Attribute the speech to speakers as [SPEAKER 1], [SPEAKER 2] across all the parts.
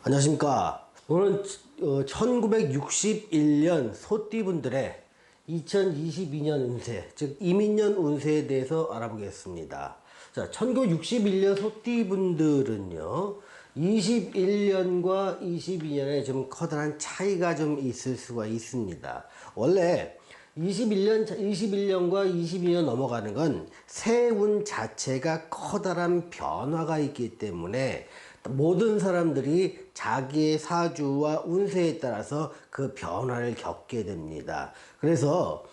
[SPEAKER 1] 안녕하십니까. 오늘 1961년 소띠분들의 2022년 운세, 즉 이민년 운세에 대해서 알아보겠습니다. 자, 1961년 소띠분들은요, 21년과 22년에 좀 커다란 차이가 좀 있을 수가 있습니다. 원래 21년과 22년 넘어가는 건 새 운 자체가 커다란 변화가 있기 때문에 모든 사람들이 자기의 사주와 운세에 따라서 그 변화를 겪게 됩니다. 그래서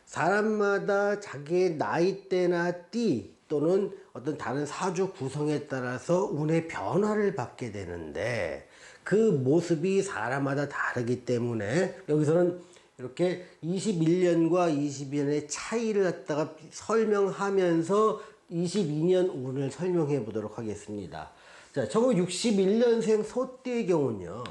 [SPEAKER 1] 사람마다 자기의 나이대나 띠 또는 어떤 다른 사주 구성에 따라서 운의 변화를 받게 되는데, 그 모습이 사람마다 다르기 때문에 여기서는 이렇게 21년과 22년의 차이를 갖다가 설명하면서 22년 운을 설명해 보도록 하겠습니다. 자, 1961년생 소띠의 경우는요,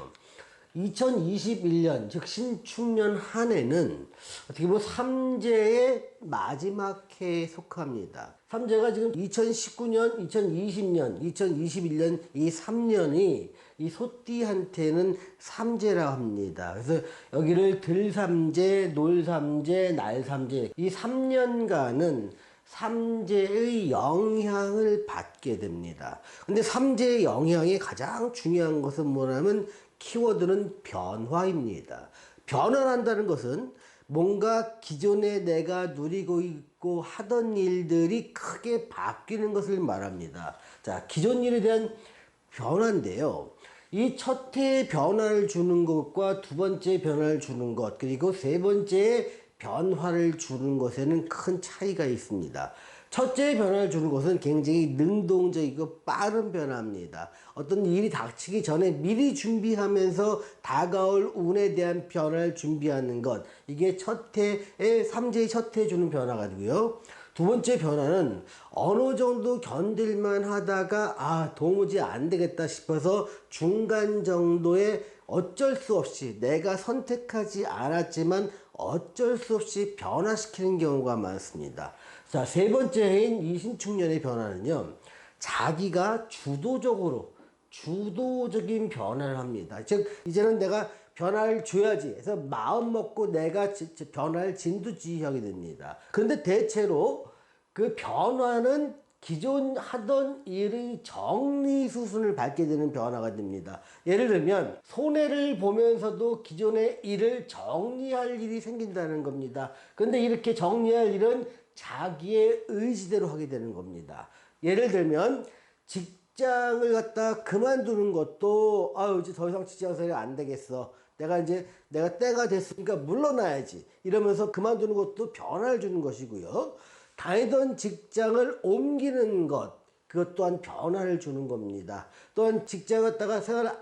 [SPEAKER 1] 2021년, 즉 신축년 한 해는 어떻게 보면 삼재의 마지막 해에 속합니다. 삼재가 지금 2019년, 2020년, 2021년 이 3년이 이 소띠한테는 삼재라 합니다. 그래서 여기를 들삼재, 놀삼재, 날삼재, 이 3년간은 삼재의 영향을 받게 됩니다. 근데 삼재의 영향이 가장 중요한 것은 뭐냐면 키워드는 변화입니다. 변화한다는 것은 뭔가 기존에 내가 누리고 있고 하던 일들이 크게 바뀌는 것을 말합니다. 자, 기존 일에 대한 변화인데요. 이 첫 해의 변화를 주는 것과 두 번째 변화를 주는 것, 그리고 세 번째 변화를 주는 것에는 큰 차이가 있습니다. 첫째 변화를 주는 것은 굉장히 능동적이고 빠른 변화입니다. 어떤 일이 닥치기 전에 미리 준비하면서 다가올 운에 대한 변화를 준비하는 것, 이게 첫 해의 삼재의 첫 해에 주는 변화가지고요. 두 번째 변화는 어느 정도 견딜만 하다가 도무지 안 되겠다 싶어서 중간 정도의 어쩔 수 없이 내가 선택하지 않았지만 어쩔 수 없이 변화시키는 경우가 많습니다. 자, 세 번째 해인 이 신축년의 변화는요, 자기가 주도적인 변화를 합니다. 즉, 이제는 내가 변화를 줘야지 해서 마음 먹고 내가 변화를 진두지휘하게 됩니다. 그런데 대체로 그 변화는 기존 하던 일의 정리 수순을 밟게 되는 변화가 됩니다. 예를 들면 손해를 보면서도 기존의 일을 정리할 일이 생긴다는 겁니다. 그런데 이렇게 정리할 일은 자기의 의지대로 하게 되는 겁니다. 예를 들면 직장을 갖다 그만두는 것도 이제 더 이상 직장 생활이 안 되겠어, 내가 때가 됐으니까 물러나야지 이러면서 그만두는 것도 변화를 주는 것이고요. 다니던 직장을 옮기는 것, 그것 또한 변화를 주는 겁니다. 또한 직장을 갖다가 생활을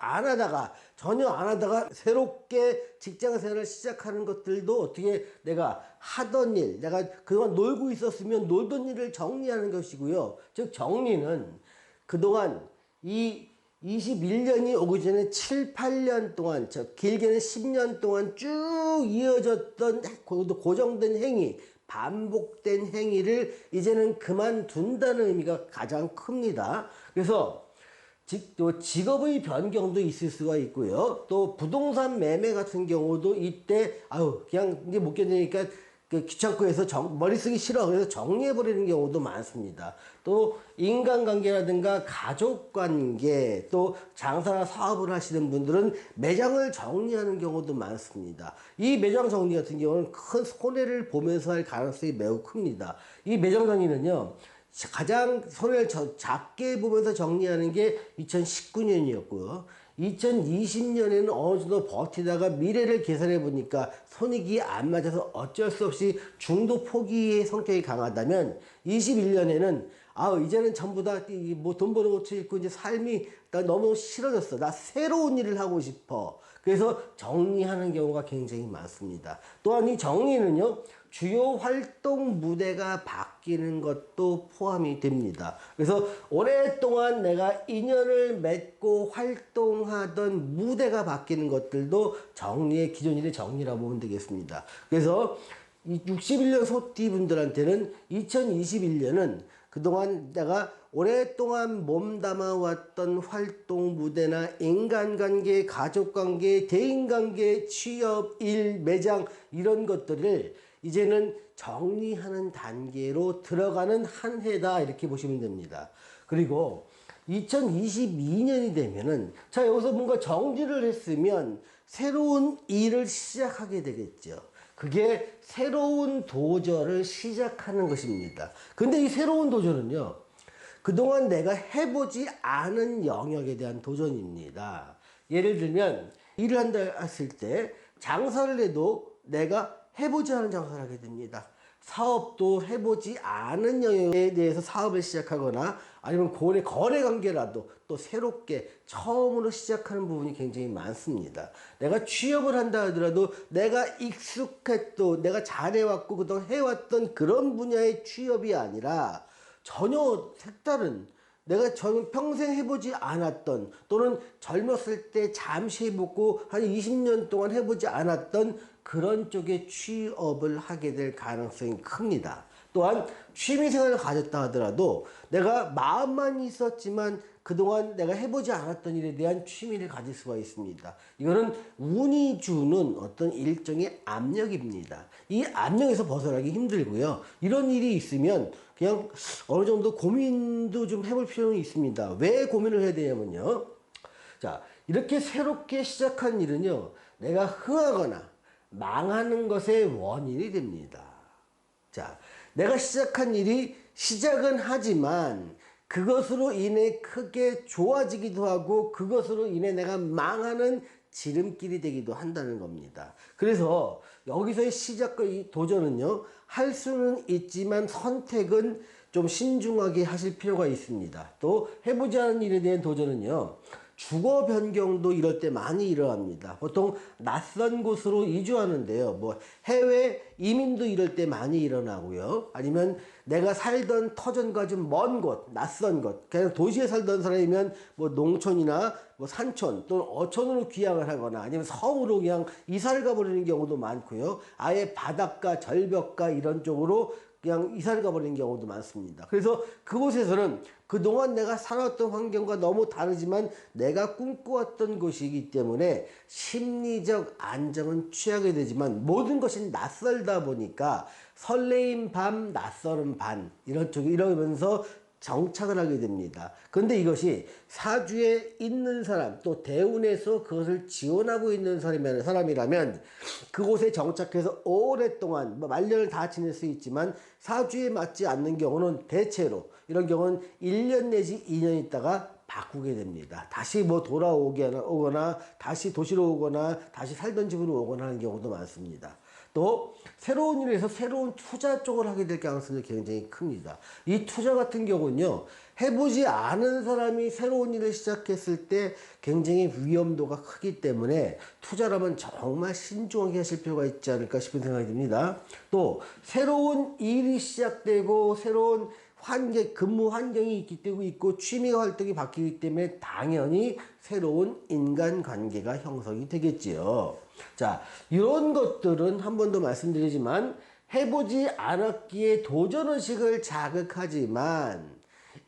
[SPEAKER 1] 전혀 안 하다가 새롭게 직장 생활을 시작하는 것들도 어떻게 내가 하던 일, 내가 그동안 놀고 있었으면 놀던 일을 정리하는 것이고요. 즉, 정리는 그동안 이 21년이 오기 전에 7, 8년 동안, 길게는 10년 동안 쭉 이어졌던 고정된 행위, 반복된 행위를 이제는 그만둔다는 의미가 가장 큽니다. 그래서 또 직업의 변경도 있을 수가 있고요. 또 부동산 매매 같은 경우도 이때 그냥 이제 못 견디니까 귀찮고 해서 머리 쓰기 싫어 그래서 정리해버리는 경우도 많습니다. 또 인간관계라든가 가족관계, 또 장사나 사업을 하시는 분들은 매장을 정리하는 경우도 많습니다. 이 매장 정리 같은 경우는 큰 손해를 보면서 할 가능성이 매우 큽니다. 이 매장 정리는요, 가장 손해를 작게 보면서 정리하는 게 2019년이었고요. 2020년에는 어느 정도 버티다가 미래를 계산해 보니까 손익이 안 맞아서 어쩔 수 없이 중도 포기의 성격이 강하다면, 21년에는 이제는 전부 다 돈 버는 것도 있고 이제 삶이 나 너무 싫어졌어, 나 새로운 일을 하고 싶어, 그래서 정리하는 경우가 굉장히 많습니다. 또한 이 정리는요, 주요 활동 무대가 바뀌는 것도 포함이 됩니다. 그래서 오랫동안 내가 인연을 맺고 활동하던 무대가 바뀌는 것들도 기존 일의 정리라고 보면 되겠습니다. 그래서 이 61년 소띠 분들한테는 2021년은 그동안 내가 오랫동안 몸담아왔던 활동 무대나 인간관계, 가족관계, 대인관계, 취업, 일, 매장 이런 것들을 이제는 정리하는 단계로 들어가는 한 해다 이렇게 보시면 됩니다. 그리고 2022년이 되면은 자 여기서 뭔가 정리를 했으면 새로운 일을 시작하게 되겠죠. 그게 새로운 도전을 시작하는 것입니다. 근데 이 새로운 도전은요, 그동안 내가 해보지 않은 영역에 대한 도전입니다. 예를 들면 일을 한다 했을 때 장사를 해도 내가 해보지 않은 장사를 하게 됩니다. 사업도 해보지 않은 영역에 대해서 사업을 시작하거나 아니면 거래 관계라도 또 새롭게 처음으로 시작하는 부분이 굉장히 많습니다. 내가 취업을 한다 하더라도 내가 익숙했고 내가 잘해왔고 그동안 해왔던 그런 분야의 취업이 아니라 전혀 색다른 내가 평생 해보지 않았던 또는 젊었을 때 잠시 해보고 한 20년 동안 해보지 않았던 그런 쪽의 취업을 하게 될 가능성이 큽니다. 또한 취미생활을 가졌다 하더라도 내가 마음만 있었지만 그동안 내가 해보지 않았던 일에 대한 취미를 가질 수가 있습니다. 이거는 운이 주는 어떤 일종의 압력입니다. 이 압력에서 벗어나기 힘들고요. 이런 일이 있으면 그냥 어느 정도 고민도 좀 해볼 필요는 있습니다. 왜 고민을 해야 되냐면요. 자, 이렇게 새롭게 시작한 일은요, 내가 흥하거나 망하는 것의 원인이 됩니다. 자, 내가 시작한 일이 시작은 하지만 그것으로 인해 크게 좋아지기도 하고 그것으로 인해 내가 망하는 지름길이 되기도 한다는 겁니다. 그래서 여기서의 시작과 이 도전은요, 할 수는 있지만 선택은 좀 신중하게 하실 필요가 있습니다. 또 해보지 않은 일에 대한 도전은요, 주거 변경도 이럴 때 많이 일어납니다. 보통 낯선 곳으로 이주하는데요. 뭐 해외 이민도 이럴 때 많이 일어나고요. 아니면 내가 살던 터전과 좀 먼 곳, 낯선 곳, 그냥 도시에 살던 사람이면 뭐 농촌이나 뭐 산촌 또는 어촌으로 귀향을 하거나 아니면 서울로 그냥 이사를 가버리는 경우도 많고요. 아예 바닷가, 절벽가 이런 쪽으로 그냥 이사를 가버리는 경우도 많습니다. 그래서 그곳에서는 그동안 내가 살았던 환경과 너무 다르지만 내가 꿈꿔왔던 곳이기 때문에 심리적 안정은 취하게 되지만 모든 것이 낯설다 보니까 설레임 반, 낯설은 반 이런 쪽이 이러면서 정착을 하게 됩니다. 그런데 이것이 사주에 있는 사람 또 대운에서 그것을 지원하고 있는 사람이라면 그곳에 정착해서 오랫동안 말년을 다 지낼 수 있지만 사주에 맞지 않는 경우는 대체로 이런 경우는 1년 내지 2년 있다가 바꾸게 됩니다. 다시 뭐 오거나 다시 도시로 오거나 다시 살던 집으로 오거나 하는 경우도 많습니다. 또 새로운 일을 해서 새로운 투자 쪽을 하게 될 가능성이 굉장히 큽니다. 이 투자 같은 경우는요, 해보지 않은 사람이 새로운 일을 시작했을 때 굉장히 위험도가 크기 때문에 투자라면 정말 신중하게 하실 필요가 있지 않을까 싶은 생각이 듭니다. 또 새로운 일이 시작되고 새로운 근무 환경이 있고 취미 활동이 바뀌기 때문에 당연히 새로운 인간관계가 형성이 되겠지요. 자, 이런 것들은 한 번 더 말씀드리지만 해보지 않았기에 도전의식을 자극하지만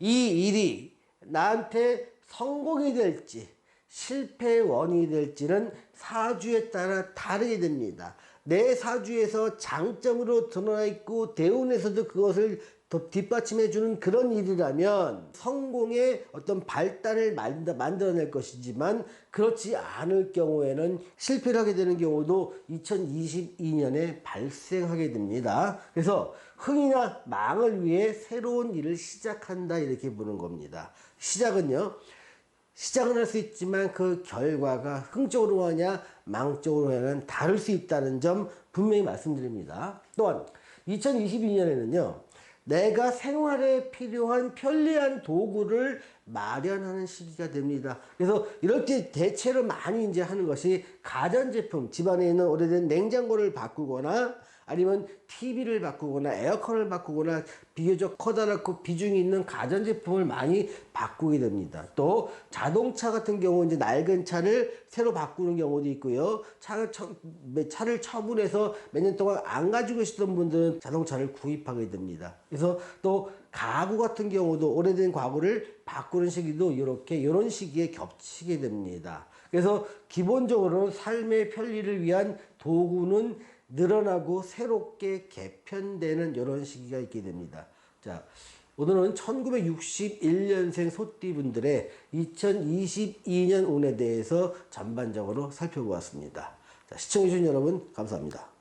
[SPEAKER 1] 이 일이 나한테 성공이 될지 실패의 원인이 될지는 사주에 따라 다르게 됩니다. 내 사주에서 장점으로 드러나 있고 대운에서도 그것을 더 뒷받침해주는 그런 일이라면 성공의 어떤 발단을 만들어낼 것이지만 그렇지 않을 경우에는 실패를 하게 되는 경우도 2022년에 발생하게 됩니다. 그래서 흥이나 망을 위해 새로운 일을 시작한다 이렇게 보는 겁니다. 시작은 할 수 있지만 그 결과가 흥적으로 하냐 망적으로 하냐는 다를 수 있다는 점 분명히 말씀드립니다. 또한 2022년에는요. 내가 생활에 필요한 편리한 도구를 마련하는 시기가 됩니다. 그래서 이럴 때 대체로 많이 이제 하는 것이 가전제품, 집안에 있는 오래된 냉장고를 바꾸거나 아니면 TV를 바꾸거나 에어컨을 바꾸거나 비교적 커다랗고 비중이 있는 가전제품을 많이 바꾸게 됩니다. 또 자동차 같은 경우 이제 낡은 차를 새로 바꾸는 경우도 있고요. 차를 처분해서 몇 년 동안 안 가지고 계시던 분들은 자동차를 구입하게 됩니다. 그래서 또 가구 같은 경우도 오래된 가구를 바꾸는 시기도 이런 시기에 겹치게 됩니다. 그래서 기본적으로 삶의 편리를 위한 도구는 늘어나고 새롭게 개편되는 이런 시기가 있게 됩니다. 자, 오늘은 1961년생 소띠분들의 2022년 운에 대해서 전반적으로 살펴보았습니다. 자, 시청해주신 여러분 감사합니다.